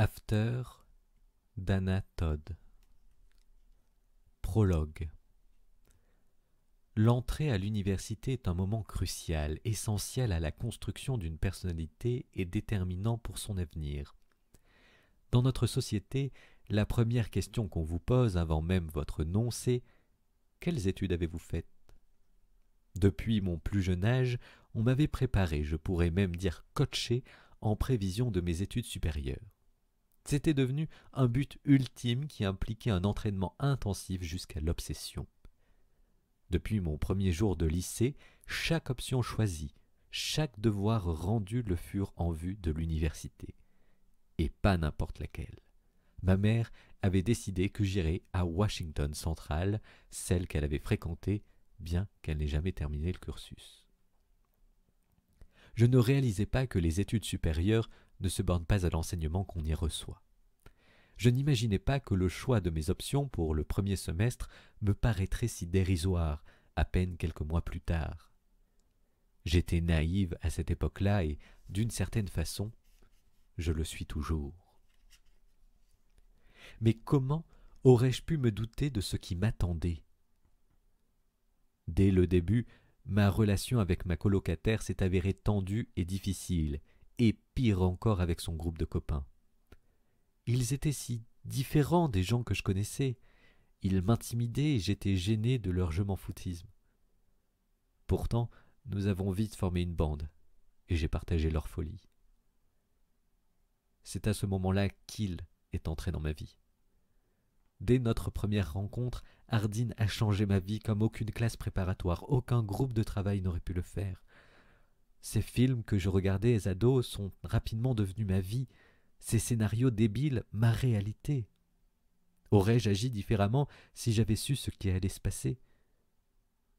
After d'Anna Todd. Prologue. L'entrée à l'université est un moment crucial, essentiel à la construction d'une personnalité et déterminant pour son avenir. Dans notre société, la première question qu'on vous pose avant même votre nom, c'est « Quelles études avez-vous faites ?» Depuis mon plus jeune âge, on m'avait préparé, je pourrais même dire coaché, en prévision de mes études supérieures. C'était devenu un but ultime qui impliquait un entraînement intensif jusqu'à l'obsession. Depuis mon premier jour de lycée, chaque option choisie, chaque devoir rendu le furent en vue de l'université. Et pas n'importe laquelle. Ma mère avait décidé que j'irais à Washington Central, celle qu'elle avait fréquentée, bien qu'elle n'ait jamais terminé le cursus. Je ne réalisais pas que les études supérieures ne se bornent pas à l'enseignement qu'on y reçoit. Je n'imaginais pas que le choix de mes options pour le premier semestre me paraîtrait si dérisoire, à peine quelques mois plus tard. J'étais naïve à cette époque-là et, d'une certaine façon, je le suis toujours. Mais comment aurais-je pu me douter de ce qui m'attendait ? Dès le début, ma relation avec ma colocataire s'est avérée tendue et difficile, et pire encore avec son groupe de copains. Ils étaient si différents des gens que je connaissais. Ils m'intimidaient et j'étais gêné de leur je m'en foutisme. Pourtant, nous avons vite formé une bande, et j'ai partagé leur folie. C'est à ce moment-là qu'Il est entré dans ma vie. Dès notre première rencontre, Hardin a changé ma vie comme aucune classe préparatoire, aucun groupe de travail n'aurait pu le faire. Ces films que je regardais ado sont rapidement devenus ma vie, ces scénarios débiles ma réalité. Aurais-je agi différemment si j'avais su ce qui allait se passer ?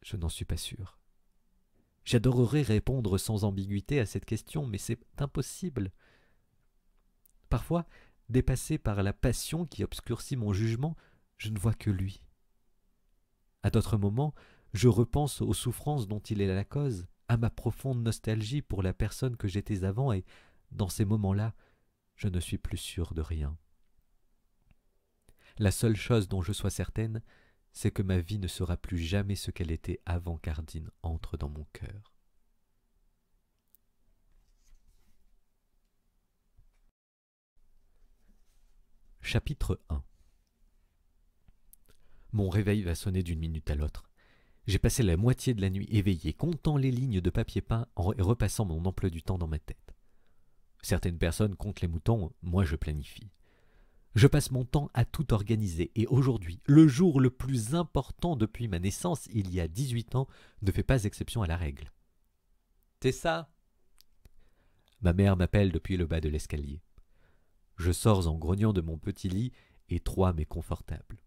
Je n'en suis pas sûr. J'adorerais répondre sans ambiguïté à cette question, mais c'est impossible. Parfois, dépassé par la passion qui obscurcit mon jugement, je ne vois que lui. À d'autres moments, je repense aux souffrances dont il est la cause, à ma profonde nostalgie pour la personne que j'étais avant, et dans ces moments-là, je ne suis plus sûr de rien. La seule chose dont je sois certaine, c'est que ma vie ne sera plus jamais ce qu'elle était avant qu'Hardin entre dans mon cœur. Chapitre 1. Mon réveil va sonner d'une minute à l'autre. J'ai passé la moitié de la nuit éveillé, comptant les lignes de papier peint et repassant mon emploi du temps dans ma tête. Certaines personnes comptent les moutons, moi je planifie. Je passe mon temps à tout organiser et aujourd'hui, le jour le plus important depuis ma naissance, il y a 18 ans, ne fait pas exception à la règle. « Tessa !» Ma mère m'appelle depuis le bas de l'escalier. Je sors en grognant de mon petit lit, étroit mais confortable.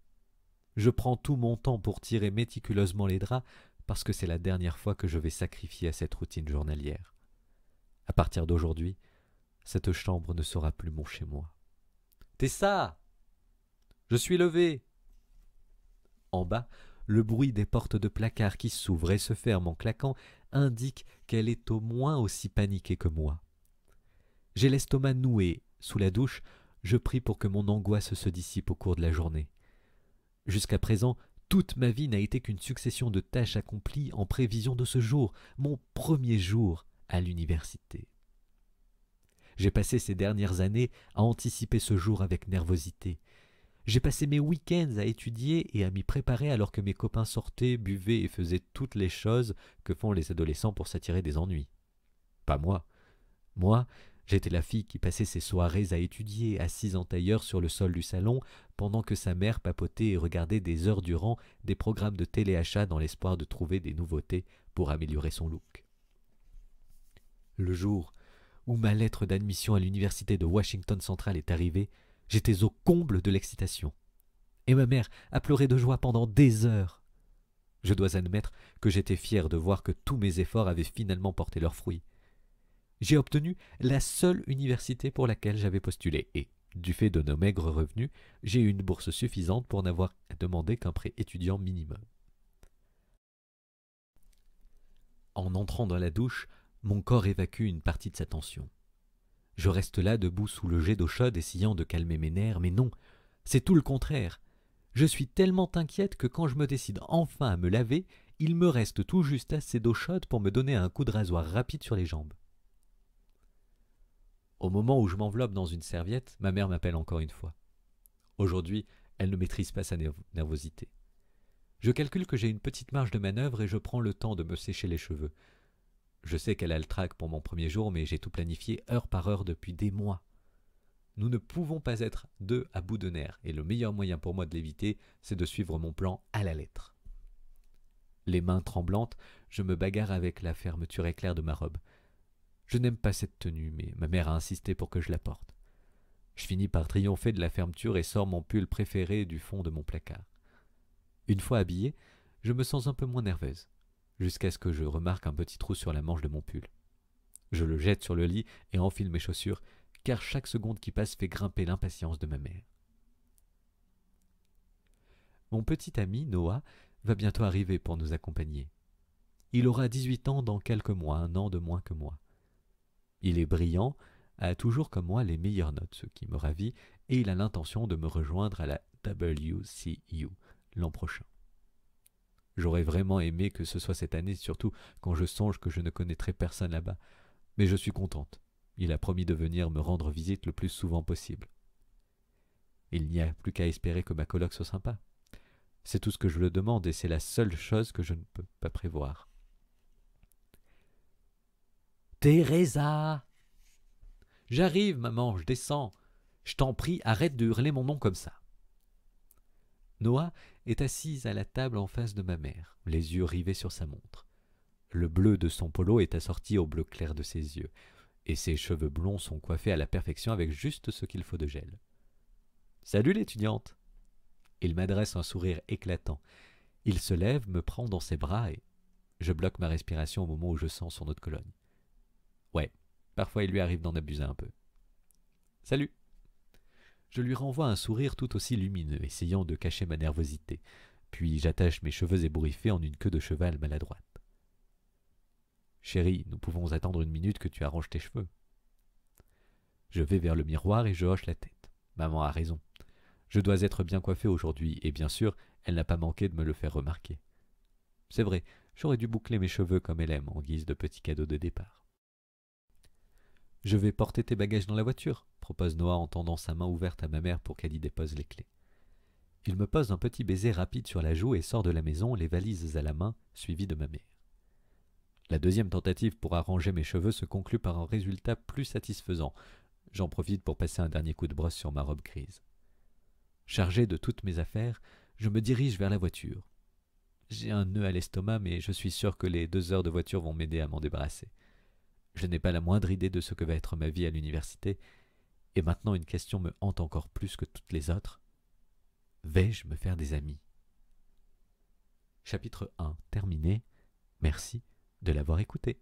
Je prends tout mon temps pour tirer méticuleusement les draps parce que c'est la dernière fois que je vais sacrifier à cette routine journalière. À partir d'aujourd'hui, cette chambre ne sera plus mon chez-moi. « Tessa ! Je suis levé !» En bas, le bruit des portes de placard qui s'ouvrent et se ferment en claquant indique qu'elle est au moins aussi paniquée que moi. J'ai l'estomac noué. Sous la douche, je prie pour que mon angoisse se dissipe au cours de la journée. Jusqu'à présent, toute ma vie n'a été qu'une succession de tâches accomplies en prévision de ce jour, mon premier jour à l'université. J'ai passé ces dernières années à anticiper ce jour avec nervosité. J'ai passé mes week-ends à étudier et à m'y préparer alors que mes copains sortaient, buvaient et faisaient toutes les choses que font les adolescents pour s'attirer des ennuis. Pas moi. Moi, j'étais la fille qui passait ses soirées à étudier, assise en tailleur sur le sol du salon, pendant que sa mère papotait et regardait des heures durant des programmes de téléachat dans l'espoir de trouver des nouveautés pour améliorer son look. Le jour où ma lettre d'admission à l'université de Washington Central est arrivée, j'étais au comble de l'excitation. Et ma mère a pleuré de joie pendant des heures. Je dois admettre que j'étais fier de voir que tous mes efforts avaient finalement porté leurs fruits. J'ai obtenu la seule université pour laquelle j'avais postulé et, du fait de nos maigres revenus, j'ai eu une bourse suffisante pour n'avoir à demander qu'un prêt étudiant minimum. En entrant dans la douche, mon corps évacue une partie de sa tension. Je reste là debout sous le jet d'eau chaude essayant de calmer mes nerfs, mais non, c'est tout le contraire. Je suis tellement inquiète que quand je me décide enfin à me laver, il me reste tout juste assez d'eau chaude pour me donner un coup de rasoir rapide sur les jambes. Au moment où je m'enveloppe dans une serviette, ma mère m'appelle encore une fois. Aujourd'hui, elle ne maîtrise pas sa nervosité. Je calcule que j'ai une petite marge de manœuvre et je prends le temps de me sécher les cheveux. Je sais qu'elle a le trac pour mon premier jour, mais j'ai tout planifié heure par heure depuis des mois. Nous ne pouvons pas être deux à bout de nerfs, et le meilleur moyen pour moi de l'éviter, c'est de suivre mon plan à la lettre. Les mains tremblantes, je me bagarre avec la fermeture éclair de ma robe. Je n'aime pas cette tenue, mais ma mère a insisté pour que je la porte. Je finis par triompher de la fermeture et sors mon pull préféré du fond de mon placard. Une fois habillée, je me sens un peu moins nerveuse, jusqu'à ce que je remarque un petit trou sur la manche de mon pull. Je le jette sur le lit et enfile mes chaussures, car chaque seconde qui passe fait grimper l'impatience de ma mère. Mon petit ami, Noah, va bientôt arriver pour nous accompagner. Il aura 18 ans dans quelques mois, 1 an de moins que moi. Il est brillant, a toujours comme moi les meilleures notes, ce qui me ravit, et il a l'intention de me rejoindre à la WCU l'an prochain. J'aurais vraiment aimé que ce soit cette année, surtout quand je songe que je ne connaîtrai personne là-bas, mais je suis contente. Il a promis de venir me rendre visite le plus souvent possible. Il n'y a plus qu'à espérer que ma coloc soit sympa. C'est tout ce que je le demande et c'est la seule chose que je ne peux pas prévoir. Teresa! J'arrive, maman, je descends. Je t'en prie, arrête de hurler mon nom comme ça. Noah est assise à la table en face de ma mère, les yeux rivés sur sa montre. Le bleu de son polo est assorti au bleu clair de ses yeux, et ses cheveux blonds sont coiffés à la perfection avec juste ce qu'il faut de gel. « Salut l'étudiante !» Il m'adresse un sourire éclatant. Il se lève, me prend dans ses bras et je bloque ma respiration au moment où je sens son eau de Cologne. Ouais, parfois il lui arrive d'en abuser un peu. « Salut !» Je lui renvoie un sourire tout aussi lumineux, essayant de cacher ma nervosité, puis j'attache mes cheveux ébouriffés en une queue de cheval maladroite. « Chérie, nous pouvons attendre 1 minute que tu arranges tes cheveux. » Je vais vers le miroir et je hoche la tête. Maman a raison. Je dois être bien coiffé aujourd'hui, et bien sûr, elle n'a pas manqué de me le faire remarquer. C'est vrai, j'aurais dû boucler mes cheveux comme elle aime, en guise de petit cadeau de départ. « Je vais porter tes bagages dans la voiture », propose Noah en tendant sa main ouverte à ma mère pour qu'elle y dépose les clés. Il me pose un petit baiser rapide sur la joue et sort de la maison, les valises à la main, suivi de ma mère. La deuxième tentative pour arranger mes cheveux se conclut par un résultat plus satisfaisant. J'en profite pour passer un dernier coup de brosse sur ma robe grise. Chargé de toutes mes affaires, je me dirige vers la voiture. J'ai un nœud à l'estomac, mais je suis sûr que les 2 heures de voiture vont m'aider à m'en débarrasser. Je n'ai pas la moindre idée de ce que va être ma vie à l'université, et maintenant une question me hante encore plus que toutes les autres. Vais-je me faire des amis? Chapitre 1 terminé. Merci de l'avoir écouté.